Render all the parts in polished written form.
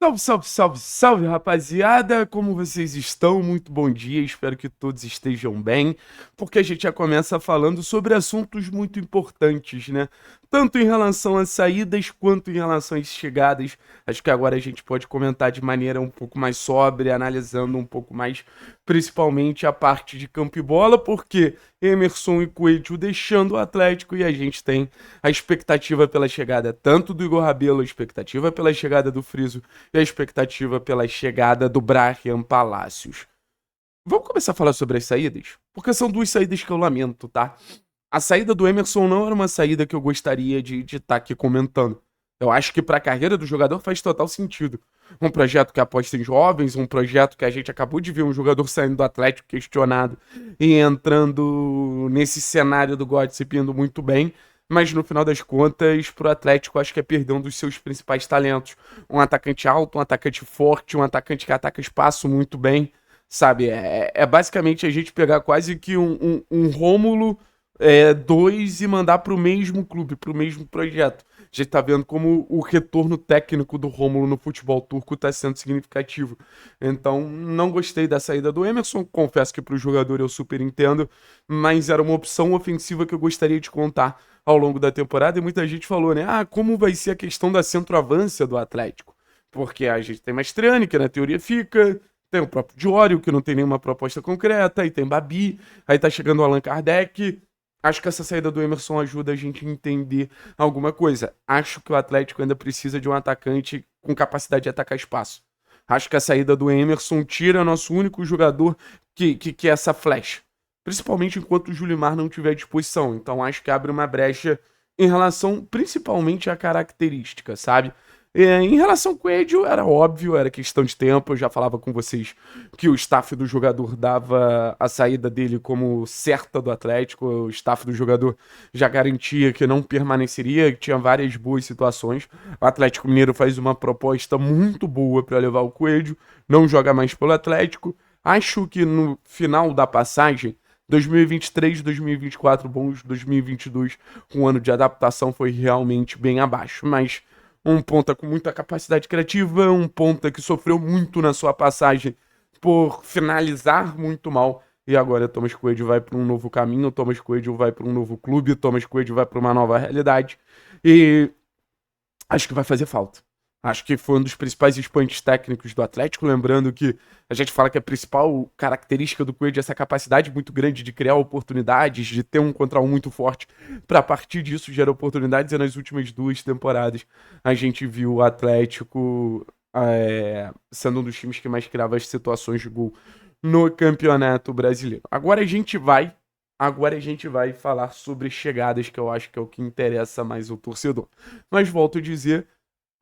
Salve, salve, salve, salve, rapaziada! Como vocês estão? Muito bom dia, espero que todos estejam bem, porque a gente já começa falando sobre assuntos muito importantes, né? Tanto em relação às saídas quanto em relação às chegadas. Acho que agora a gente pode comentar de maneira um pouco mais sóbria, analisando um pouco mais, principalmente a parte de campo e bola, porque Emerson e Coelho deixando o Atlético e a gente tem a expectativa pela chegada tanto do Igor Rabelo, a expectativa pela chegada do Friso e a expectativa pela chegada do Brahim Palacios. Vamos começar a falar sobre as saídas? Porque são duas saídas que eu lamento, tá? A saída do Emerson não era uma saída que eu gostaria de estar aqui comentando. Eu acho que para a carreira do jogador faz total sentido. Um projeto que aposta em jovens, um projeto que a gente acabou de ver um jogador saindo do Atlético questionado e entrando nesse cenário do Götze indo muito bem. Mas no final das contas, pro Atlético, acho que é perder um dos seus principais talentos. Um atacante alto, um atacante forte, um atacante que ataca espaço muito bem. Sabe? É basicamente a gente pegar quase que um Rômulo 2 e mandar pro mesmo clube, pro mesmo projeto. A gente tá vendo como o retorno técnico do Rômulo no futebol turco tá sendo significativo. Então, não gostei da saída do Emerson. Confesso que pro jogador eu super entendo, mas era uma opção ofensiva que eu gostaria de contar ao longo da temporada. E muita gente falou, né? Ah, como vai ser a questão da centroavância do Atlético? Porque a gente tem Mastriani, que na teoria fica. Tem o próprio Diório, que não tem nenhuma proposta concreta. Aí tem Babi. Aí tá chegando o Allan Kardec. Acho que essa saída do Emerson ajuda a gente a entender alguma coisa. Acho que o Atlético ainda precisa de um atacante com capacidade de atacar espaço. Acho que a saída do Emerson tira nosso único jogador que é essa flecha. Principalmente enquanto o Julimar não tiver disposição. Então acho que abre uma brecha em relação principalmente à característica, sabe? Em relação ao Coelho, era óbvio, era questão de tempo. Eu já falava com vocês que o staff do jogador dava a saída dele como certa do Atlético. O staff do jogador já garantia que não permaneceria, que tinha várias boas situações. O Atlético Mineiro faz uma proposta muito boa para levar o Coelho, não joga mais pelo Atlético. Acho que no final da passagem, 2023, 2024 bons, 2022, um ano de adaptação foi realmente bem abaixo, mas um ponta com muita capacidade criativa, um ponta que sofreu muito na sua passagem por finalizar muito mal. E agora Thomas Coelho vai para um novo caminho, Thomas Coelho vai para um novo clube, Thomas Coelho vai para uma nova realidade. E acho que vai fazer falta. Acho que foi um dos principais expoentes técnicos do Atlético, lembrando que a gente fala que a principal característica do Coelho é essa capacidade muito grande de criar oportunidades, de ter um contra um muito forte, para a partir disso gerar oportunidades, e nas últimas duas temporadas a gente viu o Atlético sendo um dos times que mais criava as situações de gol no Campeonato Brasileiro. Agora a gente vai falar sobre chegadas, que eu acho que é o que interessa mais o torcedor. Mas volto a dizer,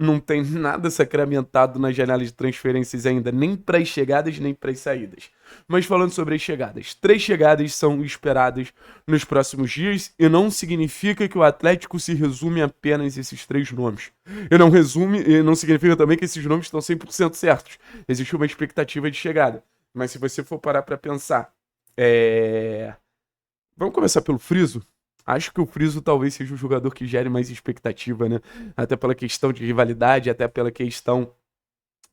não tem nada sacramentado na janela de transferências ainda, nem para as chegadas, nem para as saídas. Mas falando sobre as chegadas, 3 chegadas são esperadas nos próximos dias e não significa que o Atlético se resume a apenas esses 3 nomes. E não significa também que esses nomes estão 100% certos. Existe uma expectativa de chegada. Mas se você for parar para pensar, vamos começar pelo Friso. Acho que o Friso talvez seja o jogador que gere mais expectativa, né? Até pela questão de rivalidade, até pela questão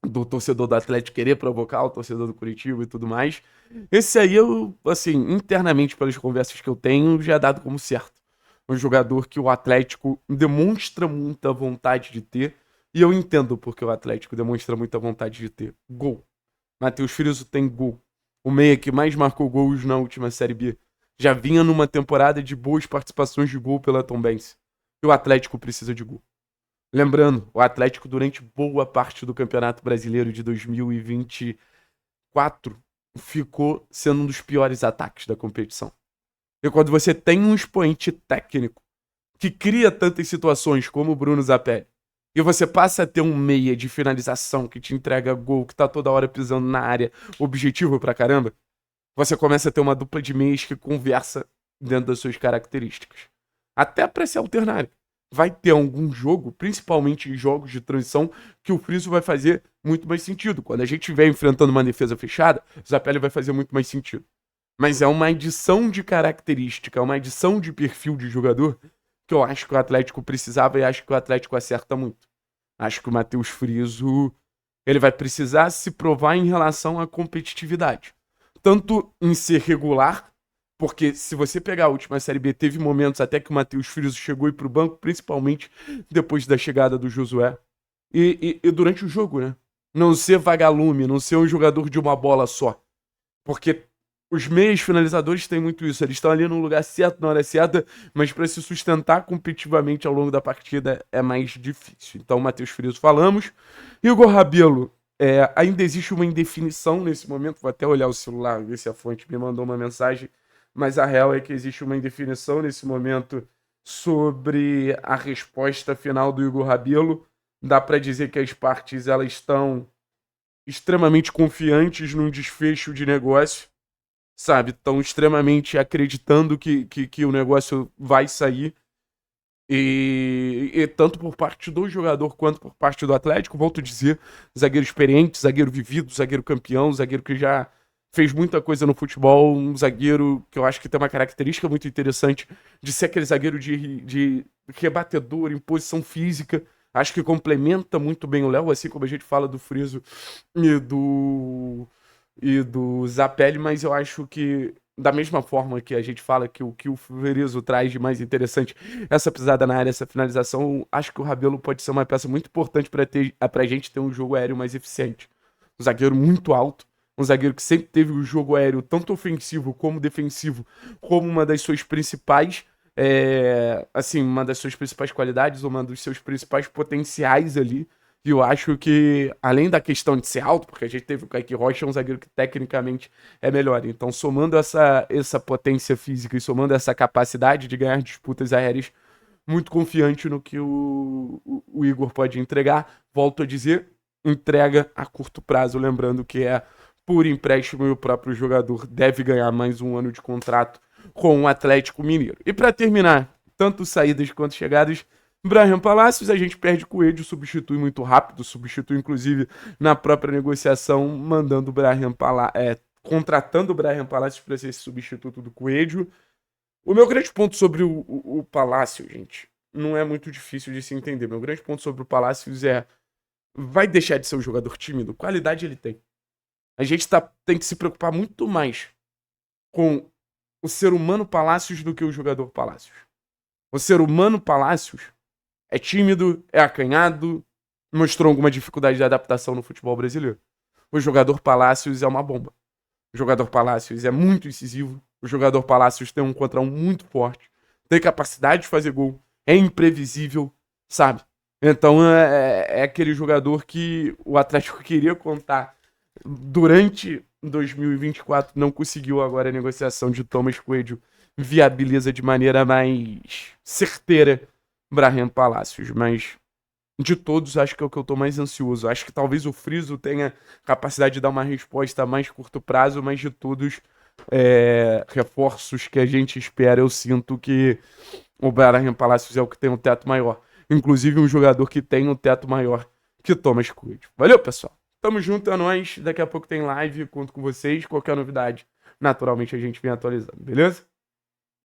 do torcedor do Atlético querer provocar o torcedor do Curitiba e tudo mais. Esse aí eu, assim, internamente pelas conversas que eu tenho, já é dado como certo. Um jogador que o Atlético demonstra muita vontade de ter, e eu entendo porque o Atlético demonstra muita vontade de ter. Gol. Matheus Friso tem gol. O meia que mais marcou gols na última Série B. Já vinha numa temporada de boas participações de gol pela Tombense. E o Atlético precisa de gol. Lembrando, o Atlético durante boa parte do Campeonato Brasileiro de 2024 ficou sendo um dos piores ataques da competição. E quando você tem um expoente técnico que cria tantas situações como o Bruno Zapelli, e você passa a ter um meia de finalização que te entrega gol, que tá toda hora pisando na área, objetivo pra caramba, você começa a ter uma dupla de meias que conversa dentro das suas características. Até para se alternarem. Vai ter algum jogo, principalmente em jogos de transição, que o Friso vai fazer muito mais sentido. Quando a gente estiver enfrentando uma defesa fechada, o Zapelli vai fazer muito mais sentido. Mas é uma adição de característica, é uma adição de perfil de jogador que eu acho que o Atlético precisava e acho que o Atlético acerta muito. Acho que o Matheus Friso Ele vai precisar se provar em relação à competitividade. Tanto em ser regular, porque se você pegar a última Série B, teve momentos até que o Matheus Friso chegou e pro banco, principalmente depois da chegada do Josué. E durante o jogo, né? Não ser vagalume, não ser um jogador de uma bola só. Porque os meios finalizadores têm muito isso. Eles estão ali no lugar certo, na hora certa, mas para se sustentar competitivamente ao longo da partida é mais difícil. Então, Matheus Friso falamos. Igor Rabelo, ainda existe uma indefinição nesse momento. Vou até olhar o celular, ver se a fonte me mandou uma mensagem. Mas a real é que existe uma indefinição nesse momento sobre a resposta final do Igor Rabelo. Dá para dizer que as partes elas estão extremamente confiantes num desfecho de negócio, sabe? Estão extremamente acreditando que o negócio vai sair. E tanto por parte do jogador quanto por parte do Atlético, volto a dizer, zagueiro experiente, zagueiro vivido, zagueiro campeão, zagueiro que já fez muita coisa no futebol, um zagueiro que eu acho que tem uma característica muito interessante de ser aquele zagueiro de rebatedor, em posição física. Acho que complementa muito bem o Léo, assim como a gente fala do Friso e do Zapelli, mas eu acho que da mesma forma que a gente fala que o Friso traz de mais interessante, essa pisada na área, essa finalização, acho que o Rabelo pode ser uma peça muito importante para a gente ter um jogo aéreo mais eficiente. Um zagueiro muito alto, um zagueiro que sempre teve o jogo aéreo tanto ofensivo como defensivo como uma das suas principais assim, uma das suas principais qualidades, uma dos seus principais potenciais ali. E eu acho que, além da questão de ser alto, porque a gente teve o Kaique Rocha, um zagueiro que tecnicamente é melhor. Então, somando essa potência física e somando essa capacidade de ganhar disputas aéreas, muito confiante no que o Igor pode entregar. Volto a dizer, entrega a curto prazo, lembrando que é por empréstimo e o próprio jogador deve ganhar mais um ano de contrato com o Atlético Mineiro. E para terminar, tanto saídas quanto chegadas, Brahim Palácios, a gente perde Coelho, substitui muito rápido, substitui inclusive na própria negociação, mandando o Brahim Palácios, contratando o Brahim Palácios para ser esse substituto do Coelho. O meu grande ponto sobre o Palácio, gente, não é muito difícil de se entender. Meu grande ponto sobre o Palácios vai deixar de ser um jogador tímido? Qualidade ele tem. A gente tem que se preocupar muito mais com o ser humano Palácios do que o jogador Palácios. O ser humano Palácios é tímido, é acanhado, mostrou alguma dificuldade de adaptação no futebol brasileiro. O jogador Palácios é uma bomba. O jogador Palácios é muito incisivo. O jogador Palácios tem um contra um muito forte. Tem capacidade de fazer gol. É imprevisível, sabe? Então é aquele jogador que o Atlético queria contar durante 2024. Não conseguiu agora a negociação de Thomas Coelho. Viabiliza de maneira mais certeira Brahim Palácios. Mas de todos, acho que é o que eu tô mais ansioso. Acho que talvez o Friso tenha capacidade de dar uma resposta a mais curto prazo, mas de todos reforços que a gente espera, eu sinto que o Brahim Palácios é o que tem um teto maior. Inclusive um jogador que tem um teto maior que Thomas Coelho. Valeu, pessoal. Tamo junto, é nóis. Daqui a pouco tem live, conto com vocês. Qualquer novidade, naturalmente a gente vem atualizando, beleza?